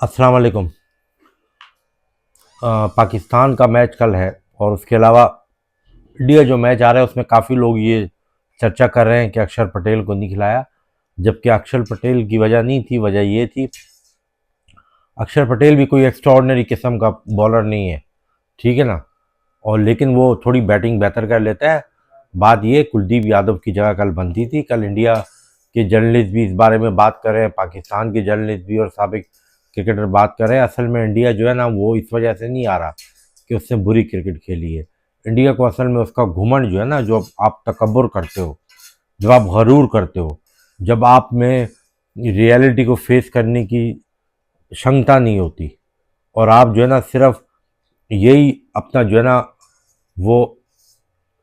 अस्सलाम वालेकुम। पाकिस्तान का मैच कल है और उसके अलावा इंडिया जो मैच आ रहा है उसमें काफ़ी लोग ये चर्चा कर रहे हैं कि अक्षर पटेल को नहीं खिलाया, जबकि अक्षर पटेल की वजह नहीं थी। वजह ये थी, अक्षर पटेल भी कोई एक्स्ट्राऑर्डिनरी किस्म का बॉलर नहीं है, ठीक है ना, और लेकिन वो थोड़ी बैटिंग बेहतर कर लेता है। बात ये, कुलदीप यादव की जगह कल बनती थी। कल इंडिया के जर्नलिस्ट भी इस बारे में बात कर रहे हैं, पाकिस्तान के जर्नलिस्ट भी और साबिक क्रिकेटर बात कर रहे हैं। असल में इंडिया जो है ना, वो इस वजह से नहीं आ रहा कि उसने बुरी क्रिकेट खेली है। इंडिया को असल में उसका घुमंड जो है ना, जो आप तकब्बुर करते हो, जब आप गरूर करते हो, जब आप में रियलिटी को फेस करने की क्षमता नहीं होती, और आप जो है ना सिर्फ यही अपना जो है ना वो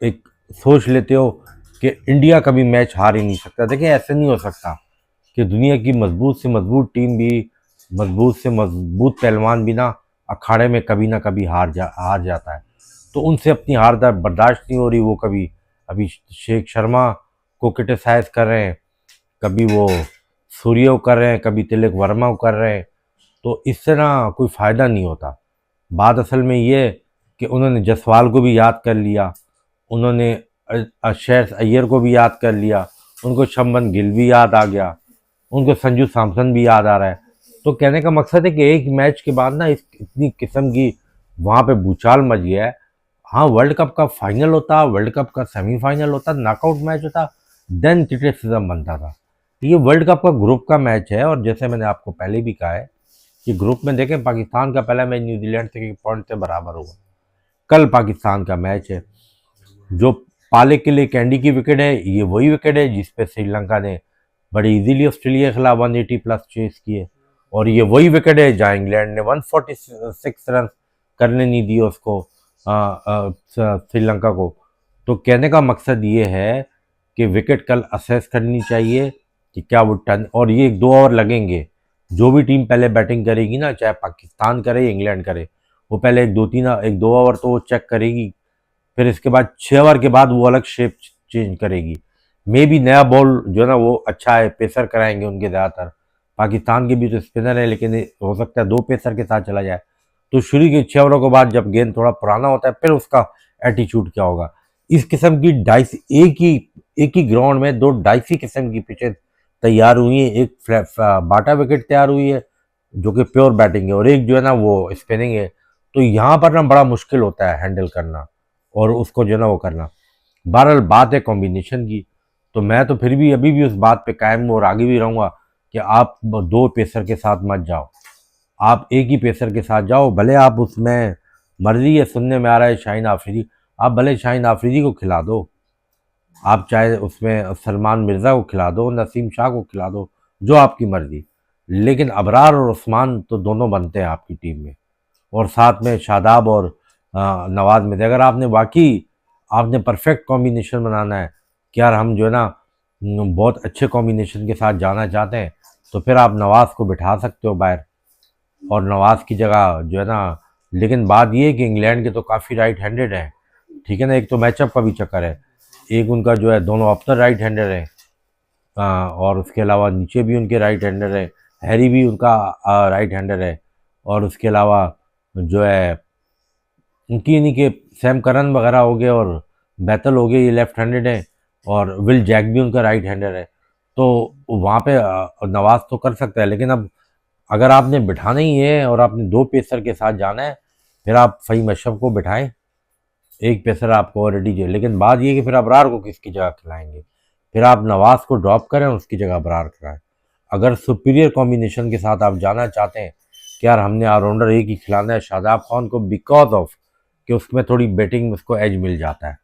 एक सोच लेते हो कि इंडिया कभी मैच हार ही नहीं सकता। देखिए, ऐसे नहीं हो सकता कि दुनिया की मजबूत से मजबूत टीम भी, मजबूत से मजबूत पहलवान भी ना अखाड़े में कभी ना कभी हार जाता है। तो उनसे अपनी हार बर्दाश्त नहीं हो रही। वो कभी अभी शेख शर्मा को क्रिटिसाइज कर रहे हैं, कभी वो सूर्य को कर रहे हैं, कभी तिलक वर्मा को कर रहे हैं। तो इससे ना कोई फ़ायदा नहीं होता। बात असल में ये कि उन्होंने जसवाल को भी याद कर लिया, उन्होंने श्रेयस अय्यर को भी याद कर लिया, उनको शुभमन गिल भी याद आ गया, उनको संजू सैमसन भी याद आ रहा है। तो कहने का मकसद है कि एक मैच के बाद ना इतनी किस्म की वहाँ पे भूचाल मच गया है। हाँ, वर्ल्ड कप का फाइनल होता, वर्ल्ड कप का सेमीफाइनल होता, नॉकआउट मैच होता, देन क्रिटिसिज्म बनता था। ये वर्ल्ड कप का ग्रुप का मैच है, और जैसे मैंने आपको पहले भी कहा है कि ग्रुप में देखें, पाकिस्तान का पहला मैच न्यूजीलैंड से 1 पॉइंट से बराबर हुआ। कल पाकिस्तान का मैच है। जो पाले के लिए कैंडी की विकेट है, ये वही विकेट है जिसपे श्रीलंका ने बड़ी इजीली ऑस्ट्रेलिया के खिलाफ 180 प्लस चेस किए, और ये वही विकेट है जहाँ इंग्लैंड ने 146 रन करने नहीं दिए उसको, श्रीलंका को। तो कहने का मकसद ये है कि विकेट कल असेस करनी चाहिए कि क्या वो टर्न, और ये 2 ओवर लगेंगे। जो भी टीम पहले बैटिंग करेगी ना, चाहे पाकिस्तान करे या इंग्लैंड करे, वो पहले 1-2 ओवर तो वो चेक करेगी। फिर इसके बाद 6 ओवर के बाद वो अलग शेप चेंज करेगी। मे भी नया बॉल जो है ना वो अच्छा है, पेसर कराएंगे उनके ज़्यादातर। पाकिस्तान के भी तो स्पिनर है, लेकिन हो सकता है 2 पेसर के साथ चला जाए। तो शुरू के 6 ओवरों के बाद जब गेंद थोड़ा पुराना होता है, फिर उसका एटीट्यूड क्या होगा। इस किस्म की डाइस एक ही ग्राउंड में 2 डाइसी किस्म की पिचेज तैयार हुई है। एक बाटा विकेट तैयार हुई है जो कि प्योर बैटिंग है, और एक जो है ना वो स्पिनिंग है। तो यहाँ पर ना बड़ा मुश्किल होता है हैंडल करना और उसको जो है ना वो करना। बहरहाल बात है कॉम्बिनेशन की, तो मैं तो फिर भी अभी भी उस बात पे कायम हूँ और आगे भी रहूँगा कि आप 2 पेसर के साथ मत जाओ, आप एक ही पेसर के साथ जाओ। भले आप उसमें, मर्जी है, सुनने में आ रहा है शाहीन आफरीदी, आप भले शाहीन आफरीदी को खिला दो, आप चाहे उसमें सलमान मिर्ज़ा को खिला दो, नसीम शाह को खिला दो, जो आपकी मर्जी। लेकिन अबरार और उस्मान तो दोनों बनते हैं आपकी टीम में, और साथ में शादाब और नवाज में। अगर आपने वाकई आपने परफेक्ट कॉम्बिनेशन बनाना है कि यार हम जो है ना बहुत अच्छे कॉम्बिनेशन के साथ जाना चाहते हैं, तो फिर आप नवाज को बिठा सकते हो बाहर, और नवाज की जगह जो है ना। लेकिन बात ये है कि इंग्लैंड के तो काफ़ी राइट हैंडेड हैं, ठीक है ना। एक तो मैचअप का भी चक्कर है, एक उनका जो है दोनों ओपनर राइट हैंडर हैं, और उसके अलावा नीचे भी उनके राइट हैंडर है। हैरी भी उनका राइट हैंडर है, और उसके अलावा जो है उनकी यानी कि सैम करन वगैरह हो गए और बैतल हो गए, ये लेफ्ट हैंडेड है, और विल जैक भी उनका राइट हैंडर है। तो वहाँ पे नवाज तो कर सकता है, लेकिन अब अगर आपने बिठाना ही है और आपने 2 पेसर के साथ जाना है, फिर आप फ़हीम अशरफ को बिठाएं। एक पेसर आपको ऑलरेडी जो, लेकिन बात ये कि फिर अबरार को किसकी जगह खिलाएंगे। फिर आप नवाज को ड्रॉप करें, उसकी जगह अबरार कराएं। अगर सुपीरियर कॉम्बिनेशन के साथ आप जाना चाहते हैं कि यार हमने ऑलराउंडर एक ही खिलाना है शादाब खान को, बिकॉज ऑफ कि उसमें थोड़ी बैटिंग में उसको एज मिल जाता है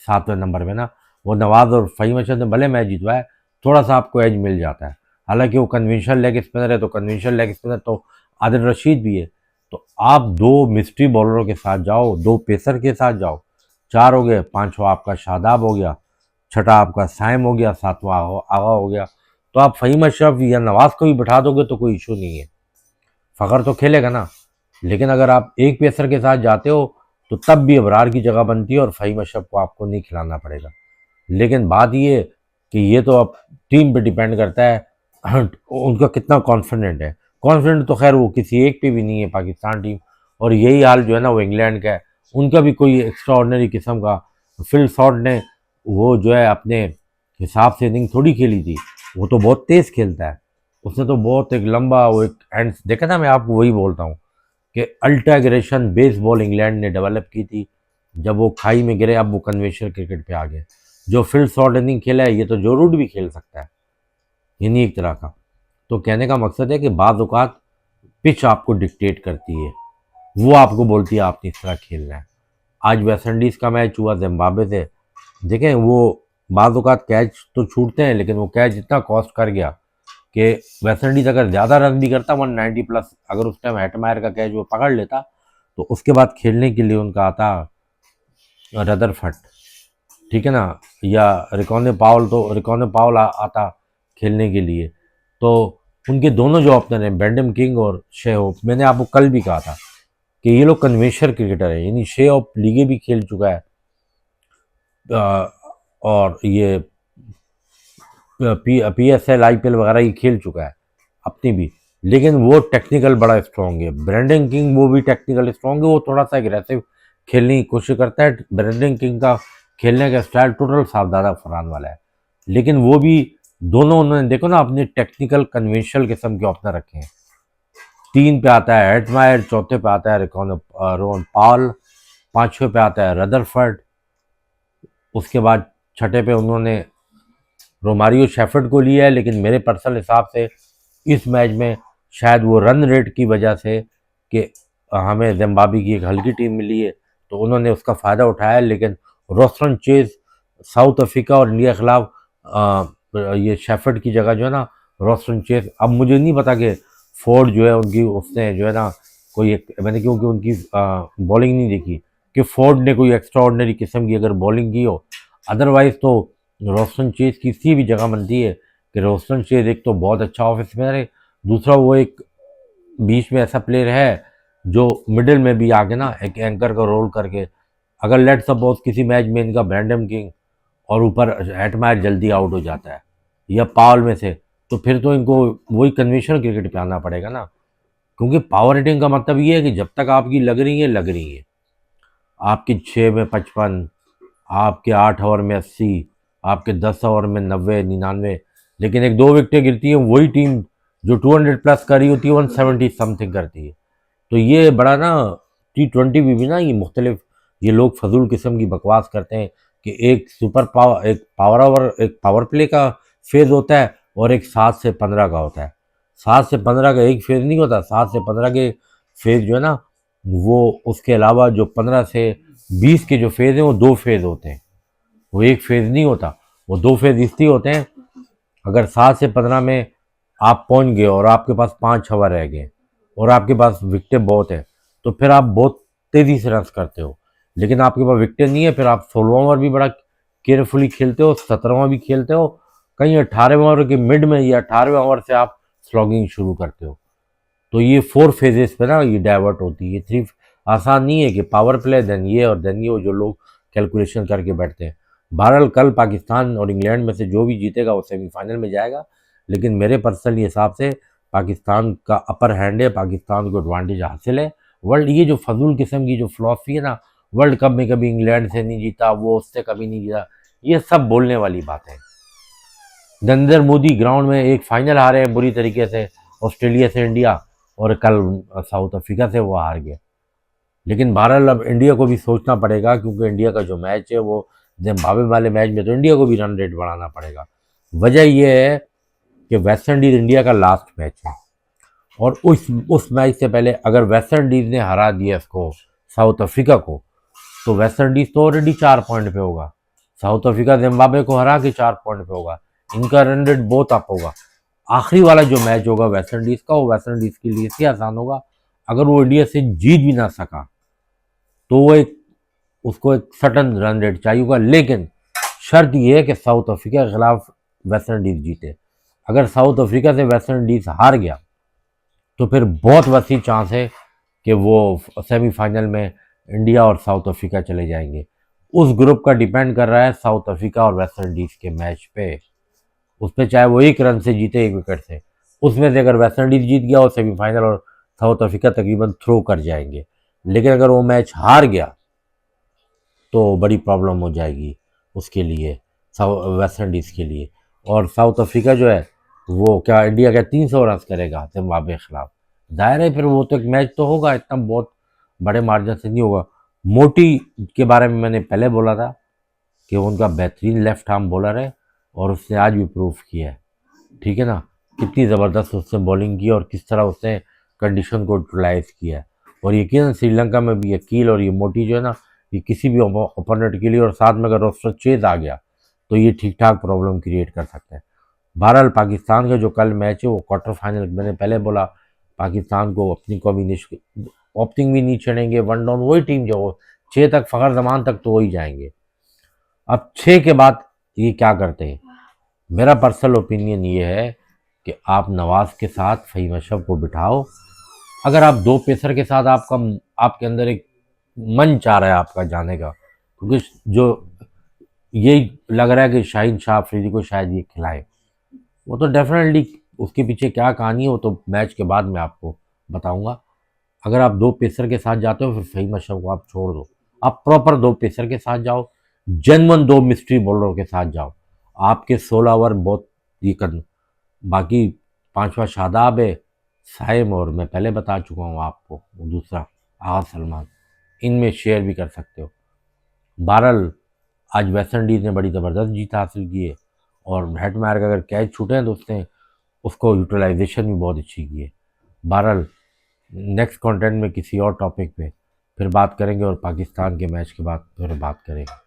7वें नंबर में ना। वो नवाज और फ़हीम अशरफ ने भले मैच जितवाया, थोड़ा सा आपको एज मिल जाता है। हालांकि वो कन्वेंशनल लेग स्पिनर है, तो कन्वेंशनल लेग स्पिनर तो आदिल रशीद भी है। तो आप 2 मिस्ट्री बॉलरों के साथ जाओ, 2 पेसर के साथ जाओ, 4 हो गए, 5वां आपका शादाब हो गया, छठा आपका साइम हो गया, 7वां आगा हो गया। तो आप फ़हीम अशरफ या नवाज को भी बिठा दोगे तो कोई इशू नहीं है, फ़खर तो खेलेगा ना। लेकिन अगर आप एक पेसर के साथ जाते हो, तो तब भी अबरार की जगह बनती है और फ़हीम अशरफ को आपको नहीं खिलाना पड़ेगा। लेकिन बात ये कि ये तो अब टीम पे डिपेंड करता है उनका कितना कॉन्फिडेंट है। कॉन्फिडेंट तो खैर वो किसी एक पे भी नहीं है पाकिस्तान टीम। और यही हाल जो है ना वो इंग्लैंड का है, उनका भी कोई एक्स्ट्रा ऑर्डनरी किस्म का, फिल शॉर्ट ने वो जो है अपने हिसाब से इनिंग थोड़ी खेली थी, वो तो बहुत तेज खेलता है, उसने तो बहुत एक लंबा वो एक एंड देखा था। मैं आपको वही बोलता हूँ कि अल्ट्रा एग्रेशन बेसबॉल इंग्लैंड ने डेवलप की थी, जब वो खाई में गिरे अब वो कन्वेंशनल क्रिकेट पे आ गए। जो फील्ड शॉर्ट इनिंग खेला है ये तो जो रूट भी खेल सकता है, ये नहीं एक तरह का। तो कहने का मकसद है कि बाज़ औक़ात पिच आपको डिक्टेट करती है, वो आपको बोलती है आपने इस तरह खेलना है। आज वेस्ट इंडीज़ का मैच हुआ जिम्बाब्वे से, देखें वो बाज़ औक़ात कैच तो छूटते हैं, लेकिन वो कैच इतना कॉस्ट कर गया कि वेस्ट इंडीज़ अगर ज़्यादा रन भी करता 190 प्लस, अगर उस टाइम हेटमायर का कैच वो पकड़ लेता, तो उसके बाद खेलने के लिए उनका आता रदरफर्ड, ठीक है ना, या रिकॉने पावल आता खेलने के लिए। तो उनके दोनों जो ओपनर हैं ब्रेंडन किंग और शे होप, मैंने आपको कल भी कहा था कि ये लोग कन्वेंशनल क्रिकेटर है, यानी शे होप लीगें भी खेल चुका है, और ये P S L I P L वगैरह ये खेल चुका है अपनी भी, लेकिन वो टेक्निकल बड़ा स्ट्रॉन्ग है। ब्रेंडन किंग वो भी टेक्निकल स्ट्रॉन्ग है, वो थोड़ा सा एग्रेसिव खेलने की कोशिश करता है। ब्रेंडन किंग का खेलने का स्टाइल टोटल सावधाना फरहान वाला है, लेकिन वो भी दोनों उन्होंने देखो ना अपने टेक्निकल कन्वेंशनल किस्म के ओपनर रखे हैं। 3 पे आता है हेटमायर, चौथे पे आता है रोन पॉल, 5वें पे आता है रदरफर्ड, उसके बाद छठे पे उन्होंने रोमारियो शेफर्ड को लिया है। लेकिन मेरे पर्सनल हिसाब से इस मैच में शायद वो रन रेट की वजह से कि हमें जिम्बाब्वे की एक हल्की टीम मिली है, तो उन्होंने उसका फ़ायदा उठाया। लेकिन रोस्टन चेज साउथ अफ्रीका और इंडिया के खिलाफ ये शेफर्ड की जगह जो है ना रोस्टन चेज, अब मुझे नहीं पता कि फोर्ड जो है उनकी उसने जो है ना कोई एक, मैंने क्योंकि उनकी बॉलिंग नहीं देखी कि फोर्ड ने कोई एक्स्ट्रा ऑर्डिनरी किस्म की अगर बॉलिंग की हो, अदरवाइज़ तो रोस्टन चेज की किसी भी जगह बनती है कि रोस्टन चेज एक तो बहुत अच्छा ऑफिस में है, दूसरा वो एक बीच में ऐसा प्लेयर है जो मिडिल में भी आके ना एक एंकर का रोल करके, अगर लेट सपोज किसी मैच में इनका ब्रेंडन किंग और ऊपर हेटमायर जल्दी आउट हो जाता है या पावल में से, तो फिर तो इनको वही कन्वेंशनल क्रिकेट पे आना पड़ेगा ना, क्योंकि पावर हिटिंग का मतलब ये है कि जब तक आपकी लग रही है, आपकी 6 में 55, आपके 8 ओवर में 80, आपके 10 ओवर में 90 99, लेकिन एक दो विकेटें गिरती हैं, वही टीम जो 200 प्लस कर रही होती है 170 समथिंग करती है। तो ये बड़ा ना T20 भी ना ये मुख्तलिफ, ये लोग फजूल किस्म की बकवास करते हैं कि एक सुपर पावर एक पावर ओवर एक पावर प्ले का फेज़ होता है और एक 7 से 15 का होता है। 7 से 15 का एक फेज़ नहीं होता, 7 से 15 के फेज़ जो है ना वो उसके अलावा जो 15 से 20 के जो फेज़ हैं वो 2 फेज़ होते हैं, वो एक फेज़ नहीं होता, वो 2 फेज़ इसलिए होते हैं। अगर 7 से 15 में आप पहुंच गए और आपके पास 5 ओवर रह गए और आपके पास विकेटें बहुत है, तो फिर आप बहुत तेज़ी से रन करते हो। लेकिन आपके पास विकेटें नहीं है, फिर आप 16वां ओवर भी बड़ा केयरफुली खेलते हो, 17वां भी खेलते हो, कहीं 18वें ओवर के मिड में या 18वें ओवर से आप स्लॉगिंग शुरू करते हो। तो ये 4 फेजेस पे ना ये डाइवर्ट होती है। 3 आसान नहीं है कि पावर प्ले देन ये और देन ये, जो लोग कैलकुलेशन करके बैठते हैं। बहरहाल कल पाकिस्तान और इंग्लैंड में से जो भी जीतेगा वो सेमीफाइनल में जाएगा, लेकिन मेरे पर्सनल हिसाब से पाकिस्तान का अपर हैंड है, पाकिस्तान को एडवांटेज हासिल है। वर्ल्ड ये जो फजूल किस्म की जो फिलॉसफी है ना, वर्ल्ड कप में कभी इंग्लैंड से नहीं जीता, वो उससे कभी नहीं जीता, ये सब बोलने वाली बात है। नरेंद्र मोदी ग्राउंड में एक फाइनल हारे हैं बुरी तरीके से ऑस्ट्रेलिया से इंडिया, और कल साउथ अफ्रीका से वो हार गए। लेकिन बहरहाल अब इंडिया को भी सोचना पड़ेगा, क्योंकि इंडिया का जो मैच है वो जिम्बाब्वे वाले मैच में तो इंडिया को भी रन रेट बढ़ाना पड़ेगा। वजह यह है कि वेस्ट इंडीज़ इंडिया का लास्ट मैच है, और उस मैच से पहले अगर वेस्ट इंडीज़ ने हरा दिया इसको साउथ अफ्रीका को, तो वेस्ट इंडीज़ तो ऑलरेडी 4 पॉइंट पे होगा, साउथ अफ्रीका जिम्बाब्वे को हरा के 4 पॉइंट पे होगा, इनका रन रेट बहुत अप होगा। आखिरी वाला जो मैच होगा वेस्ट इंडीज़ का, वो वेस्ट इंडीज़ के लिए इसलिए आसान होगा, अगर वो इंडिया से जीत भी ना सका तो वो उसको एक सटन रन रेट चाहिए होगा, लेकिन शर्त यह है कि साउथ अफ्रीका के खिलाफ वेस्ट इंडीज़ जीते। अगर साउथ अफ्रीका से वेस्ट इंडीज़ हार गया तो फिर बहुत वसी चांस है कि वो सेमीफाइनल में इंडिया और साउथ अफ्रीका चले जाएंगे। उस ग्रुप का डिपेंड कर रहा है साउथ अफ्रीका और वेस्ट इंडीज़ के मैच पे, उस पर चाहे वो 1 रन से जीते 1 विकेट से। उसमें से अगर वेस्ट इंडीज जीत गया और सेमीफाइनल और साउथ अफ्रीका तकरीबन थ्रो कर जाएंगे। लेकिन अगर वो मैच हार गया तो बड़ी प्रॉब्लम हो जाएगी उसके लिए, वेस्ट इंडीज़ के लिए। और साउथ अफ्रीका जो है वो क्या इंडिया क्या 300 रन करेगा जिम्बाब्वे के खिलाफ? जाहिर है फिर वो तो एक मैच तो होगा, इतना बहुत बड़े मार्जिन से नहीं होगा। मोटी के बारे में मैंने पहले बोला था कि उनका बेहतरीन लेफ्ट आर्म बॉलर है और उसने आज भी प्रूव किया है। ठीक है ना, कितनी ज़बरदस्त उसने बॉलिंग की और किस तरह उसने कंडीशन को यूटिलाइज किया है। और यकीन श्रीलंका में भी अकील और ये मोटी जो है ना, ये किसी भी ओपोनेंट के लिए, और साथ में अगर रोस्टर चेज आ गया तो ये ठीक ठाक प्रॉब्लम क्रिएट कर सकते हैं। बहरहाल पाकिस्तान का जो कल मैच है वो क्वार्टर फाइनल, मैंने पहले बोला पाकिस्तान को अपनी कॉम्बिनेशन ओपनिंग भी नहीं चढ़ेंगे, वन डाउन वही टीम जो 6 तक, फ़खर जमान तक तो वही जाएंगे। अब 6 के बाद ये क्या करते हैं? मेरा पर्सनल ओपिनियन ये है कि आप नवाज के साथ फ़हीम अशरफ को बिठाओ। अगर आप 2 पेसर के साथ आपके अंदर एक मन चाह रहा है आपका जाने का, क्योंकि जो यही लग रहा है कि शाहीन शाह अफरीदी को शायद ये खिलाए, वो तो डेफिनेटली उसके पीछे क्या कहानी है वो तो मैच के बाद मैं आपको बताऊंगा। अगर आप 2 पेसर के साथ जाते हो फिर फ़हीम अशरफ को आप छोड़ दो, आप प्रॉपर 2 पेसर के साथ जाओ, जेन्युइन 2 मिस्ट्री बॉलरों के साथ जाओ। आपके 16 ओवर बहुत ये कर, बाकी पांचवा शादाब है, साइम, और मैं पहले बता चुका हूँ आपको वो दूसरा आगा सलमान, इनमें शेयर भी कर सकते हो। बहरहाल आज वेस्ट इंडीज़ ने बड़ी ज़बरदस्त जीत हासिल की है और हेड मार के अगर कैच छूटे हैं तो उसने उसको यूटिलाइजेशन भी बहुत अच्छी की है। बहरहाल नेक्स्ट कंटेंट में किसी और टॉपिक पे फिर बात करेंगे और पाकिस्तान के मैच के बाद फिर बात करेंगे।